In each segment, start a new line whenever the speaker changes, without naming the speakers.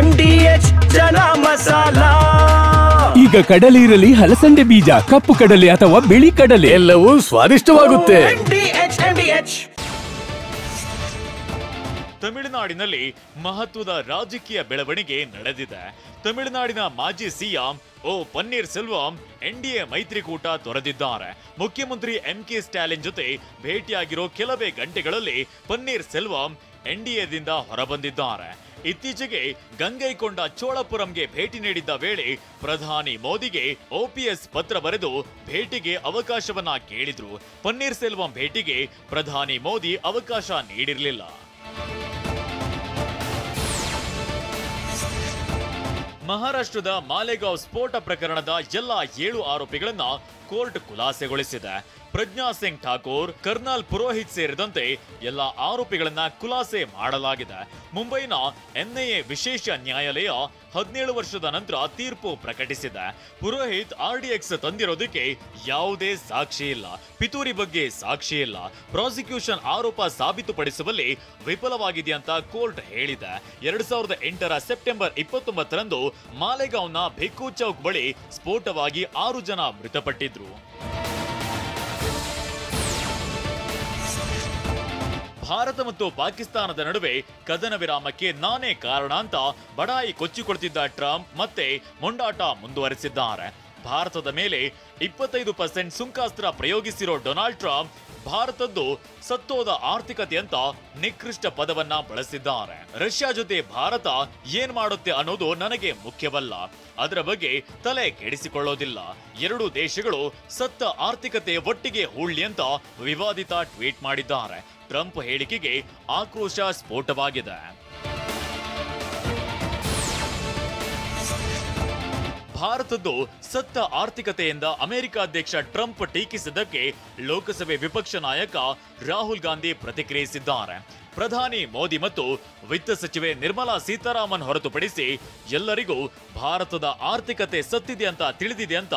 MDH ಜನ ಮಸಾಲಾ.
ಈಗ ಕಡಲೆ ಇರಲಿ, ಹಲಸಂದೆ ಬೀಜ, ಕಪ್ಪು ಕಡಲೆ ಅಥವಾ ಬಿಳಿ ಕಡಲೆ,
ಎಲ್ಲವೂ ಸ್ವಾದಿಷ್ಟವಾಗುತ್ತೆ. MDH.
ತಮಿಳುನಾಡಿನಲ್ಲಿ ಮಹತ್ವದ ರಾಜಕೀಯ ಬೆಳವಣಿಗೆ ನಡೆದಿದೆ. ತಮಿಳುನಾಡಿನ ಮಾಜಿ ಸಿಎಂ ಪನ್ನೀರ್ ಸೆಲ್ವಂ ಎನ್ಡಿಎ ಮೈತ್ರಿಕೂಟ ತೊರೆದಿದ್ದಾರೆ. ಮುಖ್ಯಮಂತ್ರಿ MK ಸ್ಟಾಲಿನ್ ಜೊತೆ ಭೇಟಿಯಾಗಿರೋ ಕೆಲವೇ ಗಂಟೆಗಳಲ್ಲಿ ಪನ್ನೀರ್ ಸೆಲ್ವಂ ಎನ್ಡಿಎದಿಂದ ಹೊರಬಂದಿದ್ದಾರೆ. ಇತ್ತೀಚೆಗೆ ಗಂಗೈಕೊಂಡ ಚೋಳಪುರಂಗೆ ಭೇಟಿ ನೀಡಿದ್ದ ವೇಳೆ ಪ್ರಧಾನಿ ಮೋದಿಗೆ OPS ಪತ್ರ ಬರೆದು ಭೇಟಿಗೆ ಅವಕಾಶವನ್ನ ಕೇಳಿದ್ರು. ಪನ್ನೀರ್ ಸೆಲ್ವಂ ಭೇಟಿಗೆ ಪ್ರಧಾನಿ ಮೋದಿ ಅವಕಾಶ ನೀಡಿರಲಿಲ್ಲ. ಮಹಾರಾಷ್ಟ್ರದ ಮಾಲೆಗಾಂವ್ ಸ್ಫೋಟ ಪ್ರಕರಣದ ಎಲ್ಲ 7 ಆರೋಪಿಗಳನ್ನ ಕೋರ್ಟ್ ಖುಲಾಸೆಗೊಳಿಸಿದೆ. ಪ್ರಜ್ಞಾ ಸಿಂಗ್ ಠಾಕೂರ್, ಕರ್ನಲ್ ಪುರೋಹಿತ್ ಸೇರಿದಂತೆ ಎಲ್ಲ ಆರೋಪಿಗಳನ್ನ ಖುಲಾಸೆ ಮಾಡಲಾಗಿದೆ. ಮುಂಬೈನ NIA ವಿಶೇಷ ನ್ಯಾಯಾಲಯ 17 ವರ್ಷದ ನಂತರ ತೀರ್ಪು ಪ್ರಕಟಿಸಿದೆ. ಪುರೋಹಿತ್ RDX ತಂದಿರೋದಕ್ಕೆ ಯಾವುದೇ ಸಾಕ್ಷಿ ಇಲ್ಲ, ಪಿತೂರಿ ಬಗ್ಗೆ ಸಾಕ್ಷಿ ಇಲ್ಲ, ಪ್ರಾಸಿಕ್ಯೂಷನ್ ಆರೋಪ ಸಾಬೀತುಪಡಿಸುವಲ್ಲಿ ವಿಫಲವಾಗಿದೆ ಅಂತ ಕೋರ್ಟ್ ಹೇಳಿದೆ. 2008ರ ಸೆಪ್ಟೆಂಬರ್ 29ರಂದು ಮಾಲೆಗಾಂವ್ನ ಭಿಕ್ಕು ಚೌಕ್ ಬಳಿ ಸ್ಫೋಟವಾಗಿ 6 ಜನ ಮೃತಪಟ್ಟಿದ್ರು. ಭಾರತ ಮತ್ತು ಪಾಕಿಸ್ತಾನದ ನಡುವೆ ಕದನ ವಿರಾಮಕ್ಕೆ ನಾನೇ ಕಾರಣ ಅಂತ ಬಡಾಯಿ ಕೊಚ್ಚಿಕೊಳ್ತಿದ್ದ ಟ್ರಂಪ್ ಮತ್ತೆ ಮೊಂಡಾಟ ಮುಂದುವರೆಸಿದ್ದಾರೆ. ಭಾರತದ ಮೇಲೆ 25% ಸುಂಕಾಸ್ತ್ರ ಪ್ರಯೋಗಿಸಿರೋ ಡೊನಾಲ್ಡ್ ಟ್ರಂಪ್ ಭಾರತದ್ದು ಸತ್ತೋದ ಆರ್ಥಿಕತೆ ಅಂತ ನಿಕೃಷ್ಟ ಪದವನ್ನ ಬಳಸಿದ್ದಾರೆ. ರಷ್ಯಾ ಜೊತೆ ಭಾರತ ಏನ್ ಮಾಡುತ್ತೆ ಅನ್ನೋದು ನನಗೆ ಮುಖ್ಯವಲ್ಲ, ಅದರ ಬಗ್ಗೆ ತಲೆ ಕೆಡಿಸಿಕೊಳ್ಳೋದಿಲ್ಲ. 2 ದೇಶಗಳು ಸತ್ತ ಆರ್ಥಿಕತೆ ಒಟ್ಟಿಗೆ ಹೂಳ್ಳಿ ಅಂತ ವಿವಾದಿತ ಟ್ವೀಟ್ ಮಾಡಿದ್ದಾರೆ. ಟ್ರಂಪ್ ಹೇಳಿಕೆಗೆ ಆಕ್ರೋಶ ಸ್ಫೋಟವಾಗಿದೆ. ಭಾರತದ್ದು ಸತ್ತ ಆರ್ಥಿಕತೆಯಿಂದ ಅಮೆರಿಕ ಅಧ್ಯಕ್ಷ ಟ್ರಂಪ್ ಟೀಕಿಸಿದ್ದಕ್ಕೆ ಲೋಕಸಭೆ ವಿಪಕ್ಷ ನಾಯಕ ರಾಹುಲ್ ಗಾಂಧಿ ಪ್ರತಿಕ್ರಿಯಿಸಿದ್ದಾರೆ. ಪ್ರಧಾನಿ ಮೋದಿ ಮತ್ತು ವಿತ್ತ ಸಚಿವೆ ನಿರ್ಮಲಾ ಸೀತಾರಾಮನ್ ಹೊರತುಪಡಿಸಿ ಎಲ್ಲರಿಗೂ ಭಾರತದ ಆರ್ಥಿಕತೆ ಸತ್ತಿದೆ ಅಂತ ತಿಳಿದಿದೆ ಅಂತ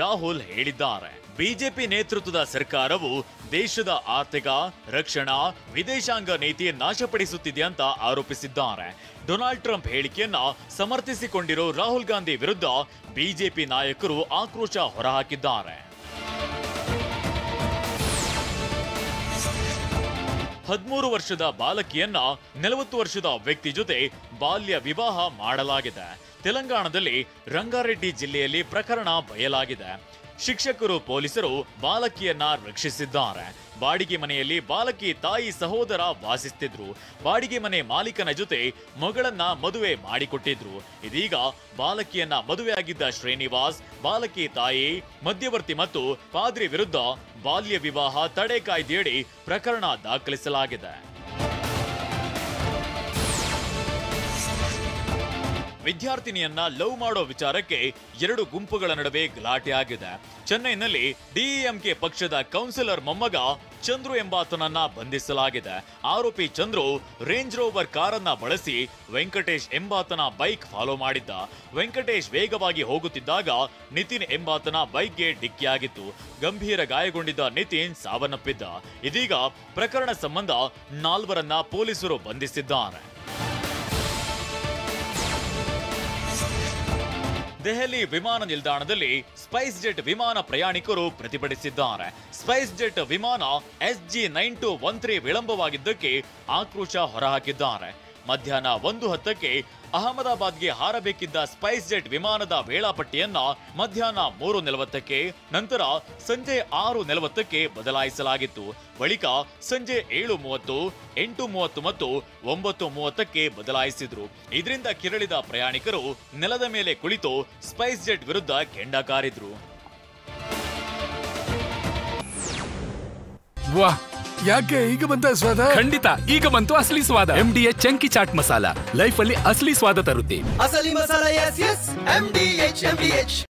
ರಾಹುಲ್ ಹೇಳಿದ್ದಾರೆ. ಬಿಜೆಪಿ ನೇತೃತ್ವದ ಸರ್ಕಾರವು ದೇಶದ ಆರ್ಥಿಕ, ರಕ್ಷಣಾ, ವಿದೇಶಾಂಗ ನೀತಿ ನಾಶಪಡಿಸುತ್ತಿದೆ ಅಂತ ಆರೋಪಿಸಿದ್ದಾರೆ. ಡೊನಾಲ್ಡ್ ಟ್ರಂಪ್ ಹೇಳಿಕೆಯನ್ನ ಸಮರ್ಥಿಸಿಕೊಂಡಿರೋ ರಾಹುಲ್ ಗಾಂಧಿ ವಿರುದ್ಧ ಬಿಜೆಪಿ ನಾಯಕರು ಆಕ್ರೋಶ ಹೊರಹಾಕಿದ್ದಾರೆ. 13 ವರ್ಷದ ಬಾಲಕಿಯನ್ನ 40 ವರ್ಷದ ವ್ಯಕ್ತಿ ಜೊತೆ ಬಾಲ್ಯ ವಿವಾಹ ಮಾಡಲಾಗಿದೆ. ತೆಲಂಗಾಣದಲ್ಲಿ ರಂಗಾರೆಡ್ಡಿ ಜಿಲ್ಲೆಯಲ್ಲಿ ಪ್ರಕರಣ ಬಯಲಾಗಿದೆ. ಶಿಕ್ಷಕರು, ಪೊಲೀಸರು ಬಾಲಕಿಯನ್ನ ರಕ್ಷಿಸಿದ್ದಾರೆ. ಬಾಡಿಗೆ ಮನೆಯಲ್ಲಿ ಬಾಲಕಿ ತಾಯಿ ಸಹೋದರ ವಾಸಿಸುತ್ತಿದ್ರು. ಬಾಡಿಗೆ ಮನೆ ಮಾಲೀಕನ ಜೊತೆ ಮಗಳನ್ನ ಮದುವೆ ಮಾಡಿಕೊಟ್ಟಿದ್ರು. ಇದೀಗ ಬಾಲಕಿಯನ್ನ ಮದುವೆಯಾಗಿದ್ದ ಶ್ರೀನಿವಾಸ್, ಬಾಲಕಿ ತಾಯಿ, ಮಧ್ಯವರ್ತಿ ಮತ್ತು ಪಾದ್ರಿ ವಿರುದ್ಧ ಬಾಲ್ಯ ವಿವಾಹ ತಡೆ ಕಾಯ್ದೆಯಡಿ ಪ್ರಕರಣ ದಾಖಲಿಸಲಾಗಿದೆ. ವಿದ್ಯಾರ್ಥಿನಿಯನ್ನ ಲವ್ ಮಾಡೋ ವಿಚಾರಕ್ಕೆ 2 ಗುಂಪುಗಳ ನಡುವೆ ಗಲಾಟೆ ಆಗಿದೆ. ಚೆನ್ನೈನಲ್ಲಿ DEMK ಪಕ್ಷದ ಕೌನ್ಸಿಲರ್ ಮೊಮ್ಮಗ ಚಂದ್ರು ಎಂಬಾತನನ್ನ ಬಂಧಿಸಲಾಗಿದೆ. ಆರೋಪಿ ಚಂದ್ರು ರೇಂಜ್ ರೋವರ್ ಕಾರನ್ನ ಬಳಸಿ ವೆಂಕಟೇಶ್ ಎಂಬಾತನ ಬೈಕ್ ಫಾಲೋ ಮಾಡಿದ್ದ. ವೆಂಕಟೇಶ್ ವೇಗವಾಗಿ ಹೋಗುತ್ತಿದ್ದಾಗ ನಿತಿನ್ ಎಂಬಾತನ ಬೈಕ್ಗೆ ಡಿಕ್ಕಿಯಾಗಿತ್ತು. ಗಂಭೀರ ಗಾಯಗೊಂಡಿದ್ದ ನಿತಿನ್ ಸಾವನ್ನಪ್ಪಿದ್ದ. ಇದೀಗ ಪ್ರಕರಣ ಸಂಬಂಧ 4ರನ್ನ ಪೊಲೀಸರು ಬಂಧಿಸಿದ್ದಾರೆ. ದೆಹಲಿ ವಿಮಾನ ನಿಲ್ದಾಣದಲ್ಲಿ ಸ್ಪೈಸ್ ಜೆಟ್ ವಿಮಾನ ಪ್ರಯಾಣಿಕರು ಪ್ರತಿಭಟಿಸಿದ್ದಾರೆ. ಸ್ಪೈಸ್ ಜೆಟ್ ವಿಮಾನ SG9213 ವಿಳಂಬವಾಗಿದ್ದಕ್ಕೆ ಆಕ್ರೋಶ ಹೊರಹಾಕಿದ್ದಾರೆ. ಮಧ್ಯಾಹ್ನ 1:10ಕ್ಕೆ ಅಹಮದಾಬಾದ್ಗೆ ಹಾರಬೇಕಿದ್ದ ಸ್ಪೈಸ್ ಜೆಟ್ ವಿಮಾನದ ವೇಳಾಪಟ್ಟಿಯನ್ನ ಮಧ್ಯಾಹ್ನ 3:40ಕ್ಕೆ, ನಂತರ ಸಂಜೆ 6:40ಕ್ಕೆ ಬದಲಾಯಿಸಲಾಗಿತ್ತು. ಬಳಿಕ ಸಂಜೆ 7:30, 8:30 ಮತ್ತು 9:30ಕ್ಕೆ ಬದಲಾಯಿಸಿದ್ರು. ಇದರಿಂದ ಕೆರಳಿದ ಪ್ರಯಾಣಿಕರು ನೆಲದ ಮೇಲೆ ಕುಳಿತು ಸ್ಪೈಸ್ ಜೆಟ್ ವಿರುದ್ಧ ಕೆಂಡ ಕಾರಿದ್ರು.
ವಾಹ್, ಯಾಕೆ ಈಗ ಬಂತ ಸ್ವಾದ?
ಖಂಡಿತ ಈಗ ಬಂತು ಅಸಲಿ ಸ್ವಾದ. MDH chunky chaat masala life ಅಲ್ಲಿ ಅಸಲಿ ಸ್ವಾದ ತರುತ್ತೆ.
ಅಸಲಿ ಮಸಾಲ, MDH.